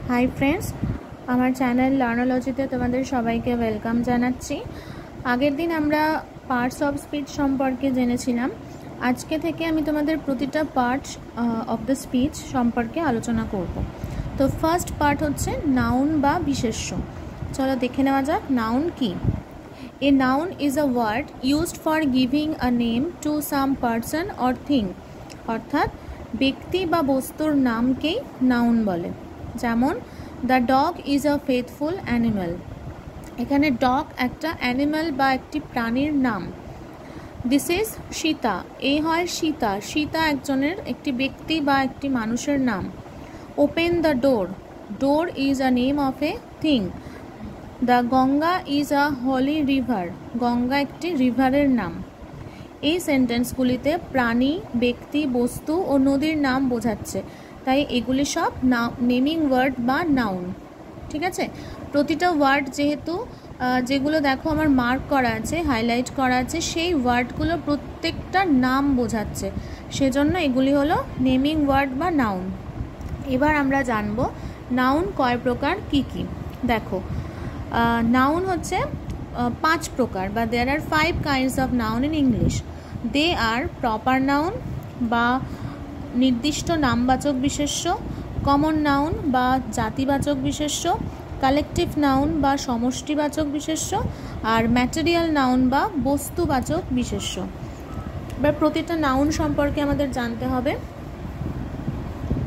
Hi friends आमार channel लार्नोलॉजीते तोमादेर सबाइके welcome जानाच्छि। आगेर दिन आमरा पार्ट्स अफ स्पीच सम्पर्के जेनेछिलाम। आजके थेके आमि तोमादेर प्रतिटा पार्ट अफ द स्पीच सम्पर्के आलोचना करब। तो फार्स्ट पार्ट होच्छे नाउन बा विशेष्य। चलो देखे नेওয়া যাক नाउन कि। A noun is a word used for giving a name to some person or thing, अर्थात व्यक्ति बा बस्तुर नामकेई नाउन बोले। যেমন the dog is a faithful animal. এখানে ডগ একটা অ্যানিম্যাল বা একটি প্রাণীর নাম। দিস ইজ সীতা, এই হয় সীতা, সীতা একজনের একটি ব্যক্তি বা একটি মানুষের নাম। Open the door, door is a name of a thing. The Ganga is a holy river, Ganga একটি রিভারের নাম। এই সেন্টেন্সগুলিতে প্রাণী, ব্যক্তি, বস্তু ও নদীর নাম বোঝাচ্ছে, তাই এগুলি সব নেমিং ওয়ার্ড বা নাউন। ঠিক আছে, প্রতিটা ওয়ার্ড যেহেতু যেগুলো দেখো আমার মার্ক করা আছে, হাইলাইট করা আছে, সেই ওয়ার্ডগুলো প্রত্যেকটা নাম বোঝাচ্ছে, সেজন্য এগুলি হলো নেমিং ওয়ার্ড বা নাউন। এবার আমরা জানব নাউন কয় প্রকার, কি কি। দেখো নাউন হচ্ছে 5 প্রকার, বা there are 5 kinds of noun in English. They are proper noun বা निर्दिष्ट नामवाचक विशेष्य, कमन नाउन बा जातिवाचक विशेष्य, कालेक्टिव नाउन बा समष्टिवाचक विशेष्य और मैटेरियल नाउन बा वस्तुवाचक विशेष्य। एबार प्रतिटा नाउन सम्पर्के आमादेर जानते हबे।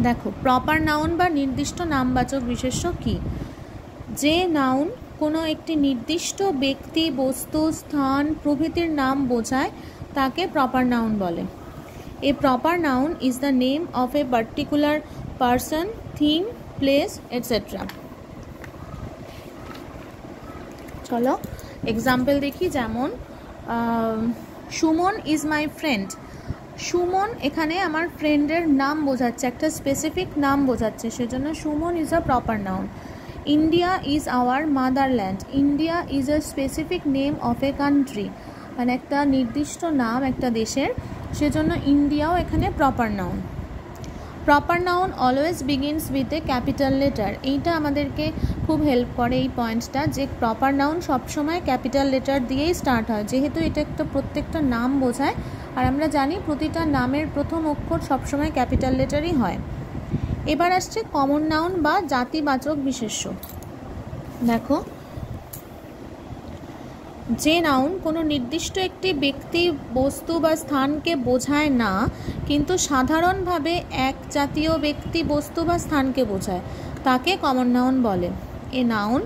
देखो प्रपार नाउन बा निर्दिष्ट नामवाचक विशेष्य कि, जे नाउन कोनो एकटी निर्दिष्ट व्यक्ति, वस्तु, स्थान प्रभृतिर नाम बोझाय ताके प्रपार नाउन बोले। A proper noun is the name of a particular person, thing, place, etc. चलो एग्जाम्पल देखी। जेमन सुमन इज माई फ्रेंड। सुमन एखाने आमार फ्रेंडर नाम बोझाচ্ছে, একটা স্পেসিফিক নাম বোঝাচ্ছে, সেজন্য Suman is a proper noun. India is our motherland. India is a specific name of a country, মানে একটা নির্দিষ্ট নাম একটা দেশের, সেজন্য ইন্ডিয়াও এখানে proper noun. Proper noun always begins with a capital letter. এইটা আমাদেরকে খুব হেল্প করে এই পয়েন্টটা, যে প্রপার নাউন সবসময় ক্যাপিটাল লেটার দিয়েই স্টার্ট হয়, যেহেতু এটা একটা প্রত্যেকটা নাম বোঝায়, আর আমরা জানি প্রতিটা নামের প্রথম অক্ষর সবসময় ক্যাপিটাল লেটারই হয়। এবার আসছে কমন নাউন বা জাতিবাচক বিশেষ্য। দেখো যে নাউন কোনো নির্দিষ্ট একটি ব্যক্তি, বস্তু বা স্থানকে বোঝায় না, কিন্তু সাধারণভাবে এক জাতীয় ব্যক্তি, বস্তু বা স্থানকে বোঝায়, তাকে কমন নাউন বলে। A noun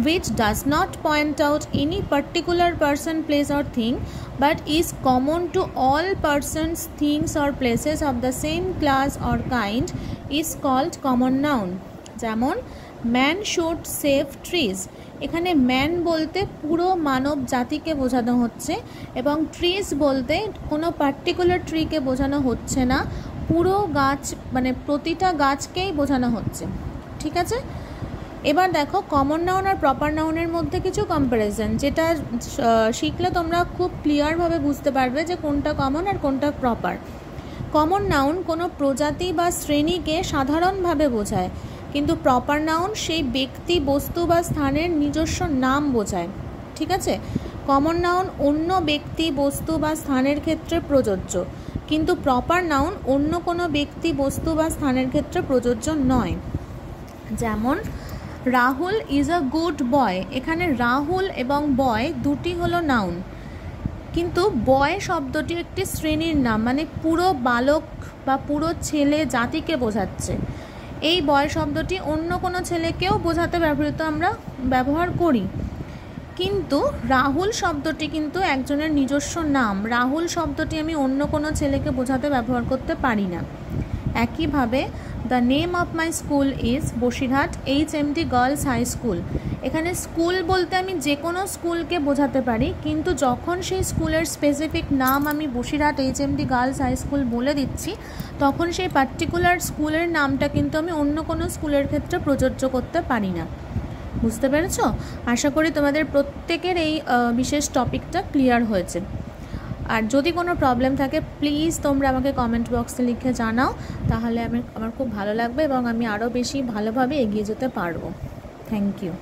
which does not point out any particular person, place or thing but is common to all persons, things or places of the same class or kind is called common noun। যেমন man should save trees. এখানে man বলতে পুরো মানব জাতিকে বোঝানো হচ্ছে, এবং trees বলতে কোনো পার্টিকুলার ট্রিকে বোঝানো হচ্ছে না, পুরো গাছ, মানে প্রতিটা গাছকেই বোঝানো হচ্ছে। ঠিক আছে, এবার দেখো কমন নাউন আর প্রপার নাউনের মধ্যে কিছু কম্প্যারিজন, যেটা শিখলে তোমরা খুব ক্লিয়ারভাবে বুঝতে পারবে যে কোনটা কমন আর কোনটা প্রপার। কমন নাউন কোনো প্রজাতি বা শ্রেণীকে সাধারণভাবে বোঝায়, কিন্তু প্রপার নাউন সেই ব্যক্তি, বস্তু বা স্থানের নিজস্ব নাম বোঝায়। ঠিক আছে, কমন নাউন অন্য ব্যক্তি, বস্তু বা স্থানের ক্ষেত্রে প্রযোজ্য, কিন্তু প্রপার নাউন অন্য কোনো ব্যক্তি, বস্তু বা স্থানের ক্ষেত্রে প্রযোজ্য নয়। যেমন Rahul is a good boy. এখানে রাহুল এবং বয় দুটি হলো নাউন, কিন্তু বয় শব্দটি একটি শ্রেণীর নাম, মানে পুরো বালক বা পুরো ছেলে জাতিকে বোঝাচ্ছে। এই বয় শব্দটি অন্য কোনো ছেলেকেও বোঝাতে আমরা ব্যবহার করি, কিন্তু রাহুল শব্দটি কিন্তু একজনের নিজস্ব নাম। রাহুল শব্দটি আমি অন্য কোনো ছেলেকে বোঝাতে ব্যবহার করতে পারি না। একইভাবে the name of my school is Basirhat HMT girls high school. এখানে স্কুল বলতে আমি যে কোনো স্কুলকে বোঝাতে পারি, কিন্তু যখন সেই স্কুলের স্পেসিফিক নাম আমি Basirhat HMT girls high school বলে দিচ্ছি, তখন সেই পার্টিকুলার স্কুলের নামটা কিন্তু আমি অন্য কোনো স্কুলের ক্ষেত্রে প্রযোজ্য করতে পারি না। বুঝতে পেরেছো? আশা করি তোমাদের প্রত্যেকের এই বিশেষ টপিকটা ক্লিয়ার হয়েছে। আর যদি কোনো প্রবলেম থাকে প্লিজ তোমরা আমাকে কমেন্ট বক্সে লিখে জানাও, তাহলে আমার খুব ভালো লাগবে এবং আমি আরও বেশি ভালোভাবে এগিয়ে যেতে পারবো। Thank you.